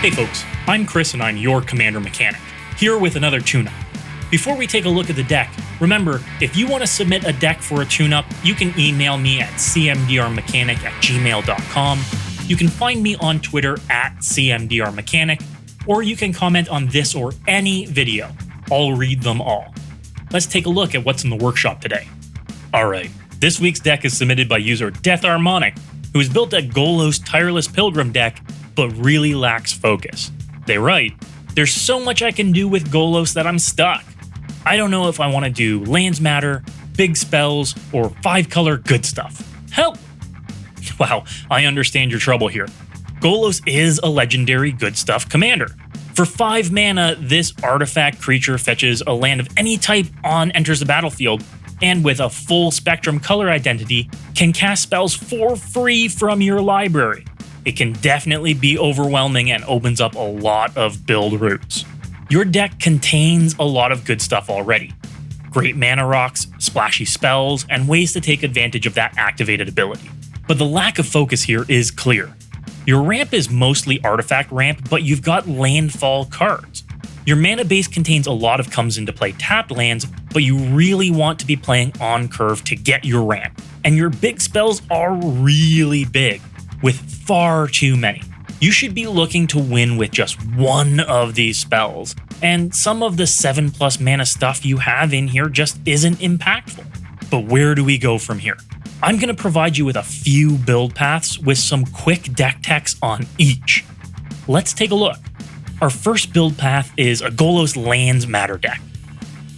Hey folks, I'm Chris and I'm your Commander Mechanic, here with another tune-up. Before we take a look at the deck, remember, if you want to submit a deck for a tune-up, you can email me at cmdrmechanic@gmail.com. You can find me on Twitter at cmdrmechanic, or you can comment on this or any video. I'll read them all. Let's take a look at what's in the workshop today. Alright, this week's deck is submitted by user Detharmonic, who has built a Golos Tireless Pilgrim deck, but really lacks focus. They write, "There's so much I can do with Golos that I'm stuck. I don't know if I want to do lands matter, big spells, or 5-color good stuff. Help!" Wow, I understand your trouble here. Golos is a legendary good stuff commander. For 5 mana, this artifact creature fetches a land of any type enters the battlefield, and with a full spectrum color identity, can cast spells for free from your library. It can definitely be overwhelming and opens up a lot of build routes. Your deck contains a lot of good stuff already. Great mana rocks, splashy spells, and ways to take advantage of that activated ability. But the lack of focus here is clear. Your ramp is mostly artifact ramp, but you've got landfall cards. Your mana base contains a lot of comes into play tapped lands, but you really want to be playing on curve to get your ramp. And your big spells are really big, with far too many. You should be looking to win with just one of these spells, and some of the 7+ mana stuff you have in here just isn't impactful. But where do we go from here? I'm going to provide you with a few build paths with some quick deck techs on each. Let's take a look. Our first build path is a Golos Lands Matter deck.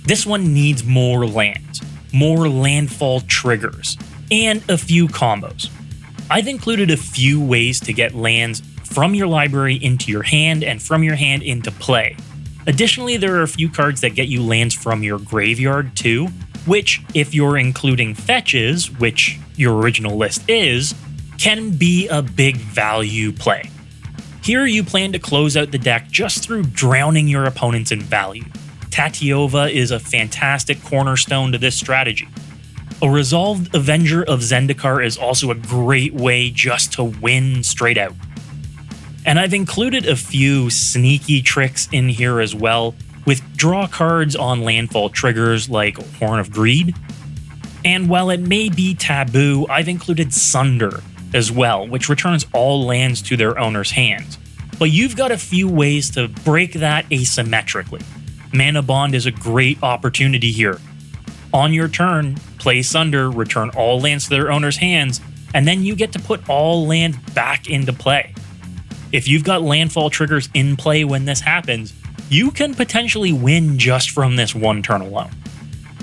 This one needs more lands, more landfall triggers, and a few combos. I've included a few ways to get lands from your library into your hand and from your hand into play. Additionally, there are a few cards that get you lands from your graveyard too, which, if you're including fetches, which your original list is, can be a big value play. Here you plan to close out the deck just through drowning your opponents in value. Tatyova is a fantastic cornerstone to this strategy. A Resolved Avenger of Zendikar is also a great way just to win straight out. And I've included a few sneaky tricks in here as well, with draw cards on landfall triggers like Horn of Greed. And while it may be taboo, I've included Sunder as well, which returns all lands to their owner's hands. But you've got a few ways to break that asymmetrically. Mana Bond is a great opportunity here. On your turn, play Sunder, return all lands to their owner's hands, and then you get to put all land back into play. If you've got landfall triggers in play when this happens, you can potentially win just from this one turn alone.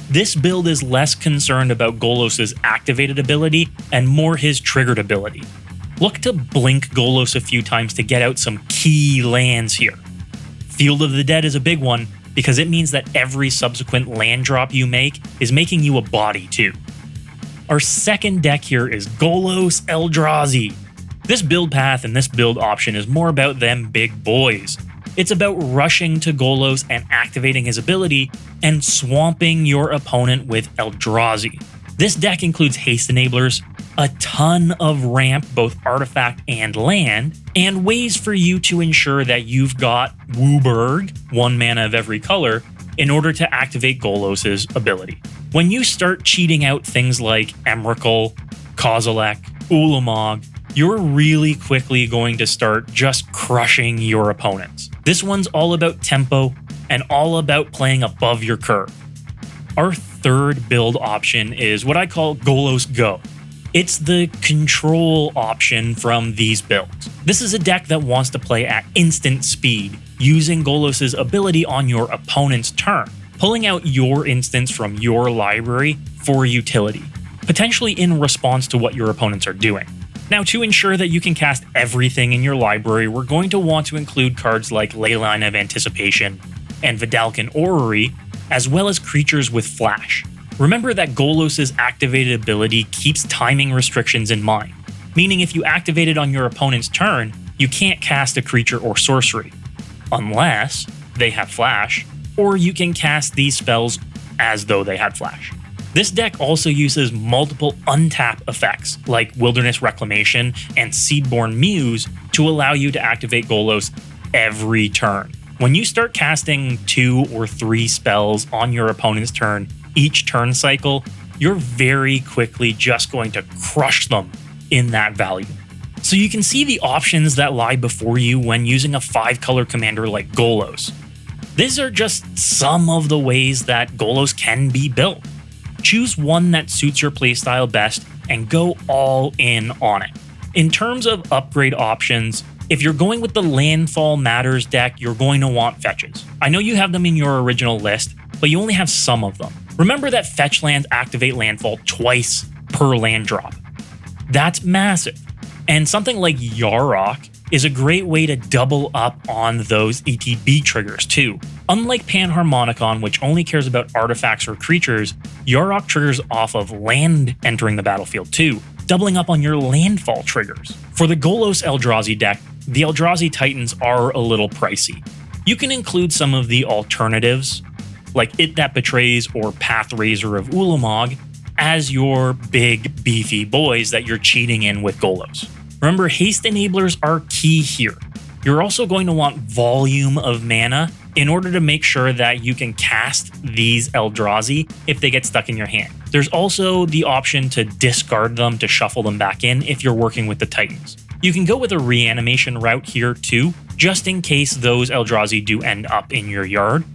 This build is less concerned about Golos' activated ability and more his triggered ability. Look to blink Golos a few times to get out some key lands here. Field of the Dead is a big one, because it means that every subsequent land drop you make is making you a body too. Our second deck here is Golos Eldrazi. This build path and this build option is more about them big boys. It's about rushing to Golos and activating his ability and swamping your opponent with Eldrazi. This deck includes haste enablers, a ton of ramp, both artifact and land, and ways for you to ensure that you've got Wooburg, 1 mana of every color, in order to activate Golos' ability. When you start cheating out things like Emrakul, Kozilek, Ulamog, you're really quickly going to start just crushing your opponents. This one's all about tempo and all about playing above your curve. Our third build option is what I call Golos Go. It's the control option from these builds. This is a deck that wants to play at instant speed, using Golos' ability on your opponent's turn, pulling out your instance from your library for utility, potentially in response to what your opponents are doing. Now, to ensure that you can cast everything in your library, we're going to want to include cards like Leyline of Anticipation and Vidalcan Orrery, as well as creatures with flash. Remember that Golos' activated ability keeps timing restrictions in mind, meaning if you activate it on your opponent's turn, you can't cast a creature or sorcery, unless they have flash, or you can cast these spells as though they had flash. This deck also uses multiple untap effects like Wilderness Reclamation and Seedborn Muse to allow you to activate Golos every turn. When you start casting 2 or 3 spells on your opponent's turn each turn cycle, you're very quickly just going to crush them in that value. So you can see the options that lie before you when using a 5-color commander like Golos. These are just some of the ways that Golos can be built. Choose one that suits your playstyle best and go all in on it. In terms of upgrade options, if you're going with the Landfall Matters deck, you're going to want fetches. I know you have them in your original list, but you only have some of them. Remember that fetch lands activate landfall twice per land drop. That's massive. And something like Yarok is a great way to double up on those ETB triggers too. Unlike Panharmonicon, which only cares about artifacts or creatures, Yarok triggers off of land entering the battlefield too, doubling up on your landfall triggers. For the Golos Eldrazi deck, the Eldrazi Titans are a little pricey. You can include some of the alternatives, like It That Betrays or Pathrazor of Ulamog, as your big, beefy boys that you're cheating in with Golos. Remember, haste enablers are key here. You're also going to want volume of mana in order to make sure that you can cast these Eldrazi if they get stuck in your hand. There's also the option to discard them to shuffle them back in if you're working with the Titans. You can go with a reanimation route here too, just in case those Eldrazi do end up in your yard,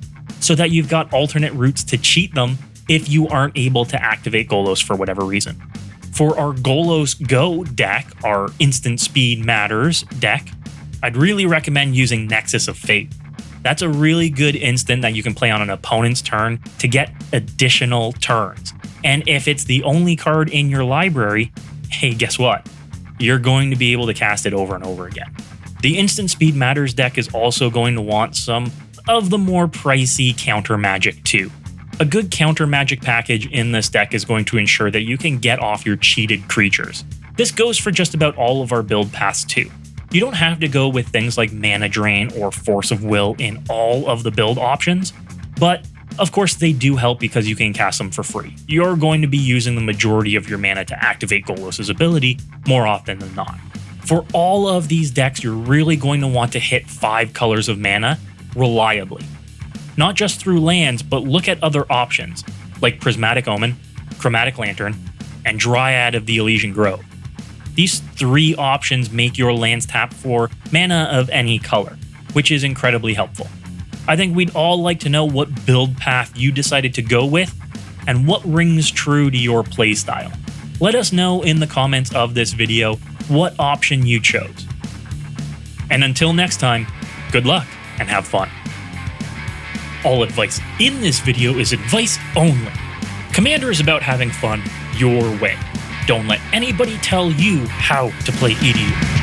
so that you've got alternate routes to cheat them if you aren't able to activate Golos for whatever reason. For our Golos Go deck, our Instant Speed Matters deck, I'd really recommend using Nexus of Fate. That's a really good instant that you can play on an opponent's turn to get additional turns. And if it's the only card in your library, hey, guess what? You're going to be able to cast it over and over again. The Instant Speed Matters deck is also going to want some of the more pricey counter magic too. A good counter magic package in this deck is going to ensure that you can get off your cheated creatures. This goes for just about all of our build paths too. You don't have to go with things like Mana Drain or Force of Will in all of the build options, but of course they do help because you can cast them for free. You're going to be using the majority of your mana to activate Golos' ability more often than not. For all of these decks, you're really going to want to hit 5 colors of mana reliably. Not just through lands, but look at other options like Prismatic Omen, Chromatic Lantern, and Dryad of the Elysian Grove. These 3 options make your lands tap for mana of any color, which is incredibly helpful. I think we'd all like to know what build path you decided to go with and what rings true to your playstyle. Let us know in the comments of this video what option you chose. And until next time, good luck and have fun. All advice in this video is advice only. Commander is about having fun your way. Don't let anybody tell you how to play EDU.